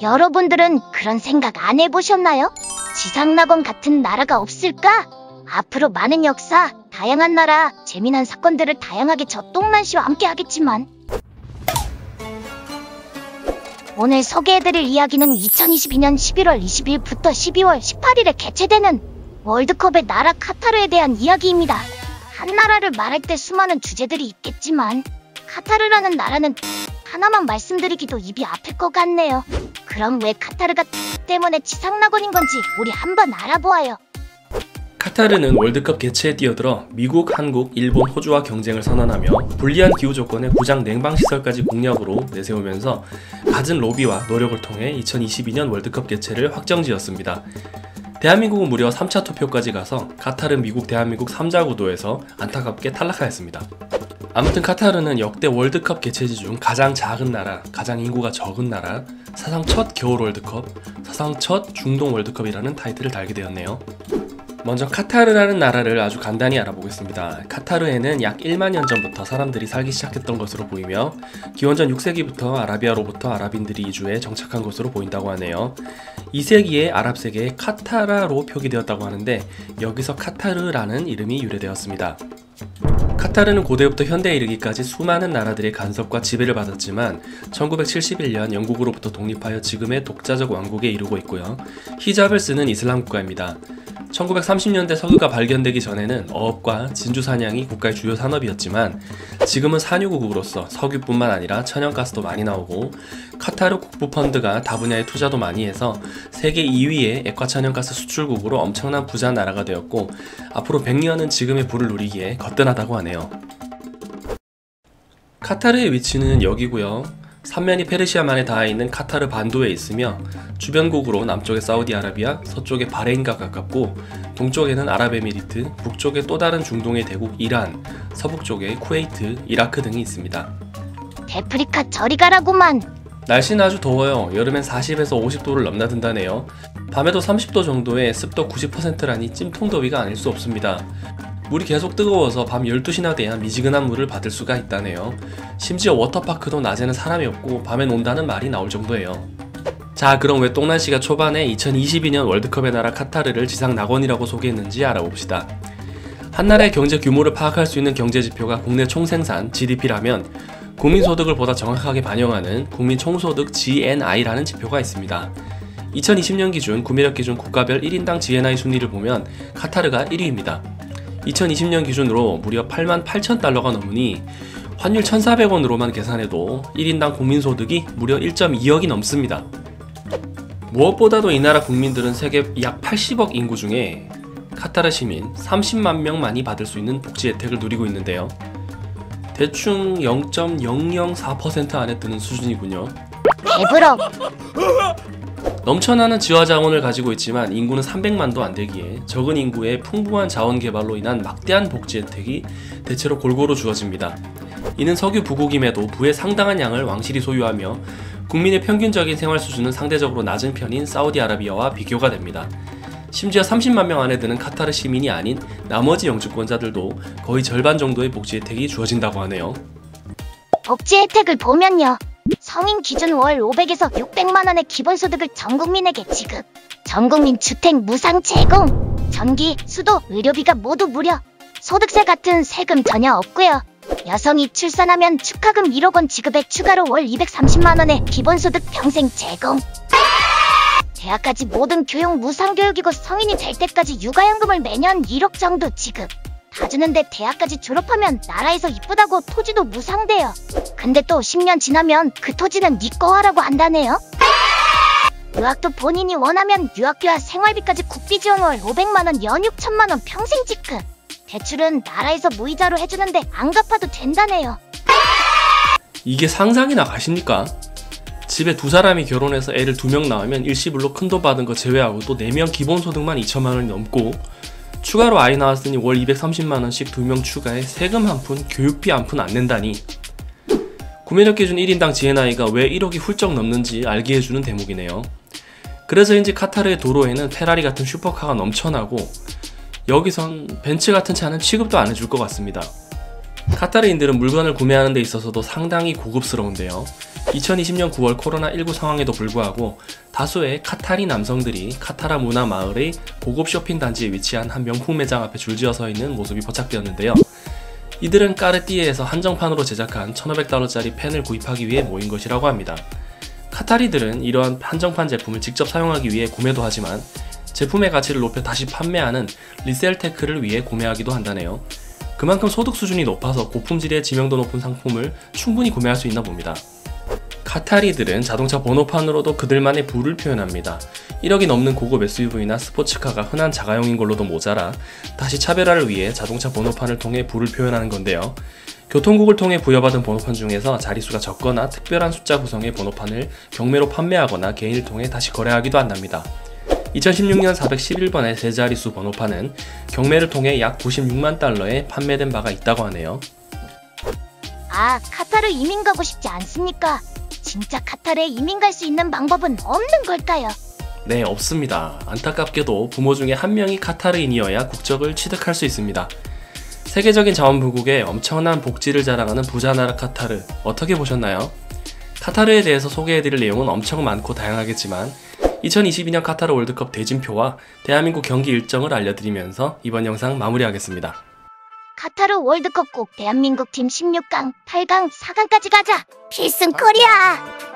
여러분들은 그런 생각 안 해보셨나요? 지상낙원 같은 나라가 없을까? 앞으로 많은 역사, 다양한 나라, 재미난 사건들을 다양하게 저 똥만씨와 함께 하겠지만 오늘 소개해드릴 이야기는 2022년 11월 20일부터 12월 18일에 개최되는 월드컵의 나라 카타르에 대한 이야기입니다. 한 나라를 말할 때 수많은 주제들이 있겠지만 카타르라는 나라는 하나만 말씀드리기도 입이 아플 것 같네요. 그럼 왜 카타르가 때문에 지상낙원인 건지 우리 한번 알아보아요. 카타르는 월드컵 개최에 뛰어들어 미국, 한국, 일본, 호주와 경쟁을 선언하며 불리한 기후 조건의 구장 냉방시설까지 공약으로 내세우면서 갖은 로비와 노력을 통해 2022년 월드컵 개최를 확정지었습니다. 대한민국은 무려 3차 투표까지 가서 카타르, 미국, 대한민국 3자 구도에서 안타깝게 탈락하였습니다. 아무튼 카타르는 역대 월드컵 개최지 중 가장 작은 나라, 가장 인구가 적은 나라, 사상 첫 겨울 월드컵, 사상 첫 중동 월드컵이라는 타이틀을 달게 되었네요. 먼저 카타르라는 나라를 아주 간단히 알아보겠습니다. 카타르에는 약 1만 년 전부터 사람들이 살기 시작했던 것으로 보이며 기원전 6세기부터 아라비아로부터 아랍인들이 이주해 정착한 것으로 보인다고 하네요. 2세기에 아랍세계에 카타라로 표기되었다고 하는데 여기서 카타르라는 이름이 유래되었습니다. 카타르는 고대부터 현대에 이르기까지 수많은 나라들의 간섭과 지배를 받았지만 1971년 영국으로부터 독립하여 지금의 독자적 왕국에 이르고 있고요. 히잡을 쓰는 이슬람 국가입니다. 1930년대 석유가 발견되기 전에는 어업과 진주 사냥이 국가의 주요 산업이었지만 지금은 산유국으로서 석유뿐만 아니라 천연가스도 많이 나오고 카타르 국부펀드가 다분야에 투자도 많이 해서 세계 2위의 액화천연가스 수출국으로 엄청난 부자 나라가 되었고 앞으로 100년은 지금의 부를 누리기에 거뜬하다고 하네요. 카타르의 위치는 여기고요. 삼면이 페르시아만에 닿아있는 카타르 반도에 있으며 주변국으로 남쪽에 사우디아라비아, 서쪽에 바레인과 가깝고 동쪽에는 아랍에미리트, 북쪽에 또 다른 중동의 대국 이란, 서북쪽에 쿠웨이트, 이라크 등이 있습니다. 데프리카 저리 가라고만. 날씨는 아주 더워요. 여름엔 40에서 50도를 넘나든다네요. 밤에도 30도 정도의 습도 90%라니 찜통더위가 아닐 수 없습니다. 물이 계속 뜨거워서 밤 12시나 돼야 미지근한 물을 받을 수가 있다네요. 심지어 워터파크도 낮에는 사람이 없고 밤엔 온다는 말이 나올 정도예요. 자, 그럼 왜 똥난씨가 초반에 2022년 월드컵의 나라 카타르를 지상낙원이라고 소개했는지 알아봅시다. 한 나라의 경제 규모를 파악할 수 있는 경제지표가 국내 총생산 GDP라면 국민소득을 보다 정확하게 반영하는 국민총소득 GNI라는 지표가 있습니다. 2020년 기준 구매력 기준 국가별 1인당 GNI 순위를 보면 카타르가 1위입니다. 2020년 기준으로 무려 88,000달러가 넘으니 환율 1,400원으로만 계산해도 1인당 국민소득이 무려 1.2억이 넘습니다. 무엇보다도 이 나라 국민들은 세계 약 80억 인구 중에 카타르 시민 30만 명만이 받을 수 있는 복지 혜택을 누리고 있는데요. 대충 0.004% 안에 드는 수준이군요. 배부러. 넘쳐나는 지화자원을 가지고 있지만 인구는 300만도 안되기에 적은 인구의 풍부한 자원개발로 인한 막대한 복지 혜택이 대체로 골고루 주어집니다. 이는 석유 부국임에도 부의 상당한 양을 왕실이 소유하며 국민의 평균적인 생활 수준은 상대적으로 낮은 편인 사우디아라비아와 비교가 됩니다. 심지어 30만 명 안에 드는 카타르 시민이 아닌 나머지 영주권자들도 거의 절반 정도의 복지 혜택이 주어진다고 하네요. 복지 혜택을 보면요. 성인 기준 월 500에서 600만원의 기본소득을 전국민에게 지급, 전국민 주택 무상 제공, 전기, 수도, 의료비가 모두 무료, 소득세 같은 세금 전혀 없고요. 여성이 출산하면 축하금 1억 원 지급에 추가로 월 230만원의 기본소득 평생 제공, 대학까지 모든 교육 무상교육이고 성인이 될 때까지 육아연금을 매년 1억 정도 지급, 다 주는데 대학까지 졸업하면 나라에서 이쁘다고 토지도 무상돼요. 근데 또 10년 지나면 그 토지는 네 거 하라고 한다네요. 유학도 본인이 원하면 유학비와 생활비까지 국비 지원 월 500만원 연육 1000만원 평생 지급, 대출은 나라에서 무이자로 해주는데 안 갚아도 된다네요. 이게 상상이나 가십니까? 집에 두 사람이 결혼해서 애를 2명 낳으면 일시불로 큰돈 받은 거 제외하고 또 4명 기본소득만 2천만원이 넘고 추가로 아이 낳았으니 월 230만원씩 2명 추가해 세금 한 푼, 교육비 한 푼 안 낸다니. 구매력 기준 1인당 GNI가 왜 1억이 훌쩍 넘는지 알게 해주는 대목이네요. 그래서인지 카타르의 도로에는 페라리 같은 슈퍼카가 넘쳐나고 여기선 벤츠 같은 차는 취급도 안 해줄 것 같습니다. 카타르인들은 물건을 구매하는 데 있어서도 상당히 고급스러운데요. 2020년 9월 코로나19 상황에도 불구하고 다수의 카타리 남성들이 카타라 문화 마을의 고급 쇼핑 단지에 위치한 한 명품 매장 앞에 줄지어 서 있는 모습이 포착되었는데요. 이들은 까르띠에에서 한정판으로 제작한 1,500달러짜리 펜을 구입하기 위해 모인 것이라고 합니다. 카타리들은 이러한 한정판 제품을 직접 사용하기 위해 구매도 하지만 제품의 가치를 높여 다시 판매하는 리셀테크를 위해 구매하기도 한다네요. 그만큼 소득 수준이 높아서 고품질의 지명도 높은 상품을 충분히 구매할 수 있나 봅니다. 카타리들은 자동차 번호판으로도 그들만의 부를 표현합니다. 1억이 넘는 고급 SUV나 스포츠카가 흔한 자가용인 걸로도 모자라 다시 차별화를 위해 자동차 번호판을 통해 부를 표현하는 건데요. 교통국을 통해 부여받은 번호판 중에서 자릿수가 적거나 특별한 숫자 구성의 번호판을 경매로 판매하거나 개인을 통해 다시 거래하기도 한답니다. 2016년 411번의 세 자릿수 번호판은 경매를 통해 약 96만 달러에 판매된 바가 있다고 하네요. 아, 카타르 이민 가고 싶지 않습니까? 진짜 카타르에 이민 갈 수 있는 방법은 없는 걸까요? 네, 없습니다. 안타깝게도 부모 중에 한 명이 카타르인이어야 국적을 취득할 수 있습니다. 세계적인 자원부국에 엄청난 복지를 자랑하는 부자나라 카타르, 어떻게 보셨나요? 카타르에 대해서 소개해드릴 내용은 엄청 많고 다양하겠지만 2022년 카타르 월드컵 대진표와 대한민국 경기 일정을 알려드리면서 이번 영상 마무리하겠습니다. 카타르 월드컵 꼭 대한민국 팀 16강, 8강, 4강까지 가자! 필승 코리아!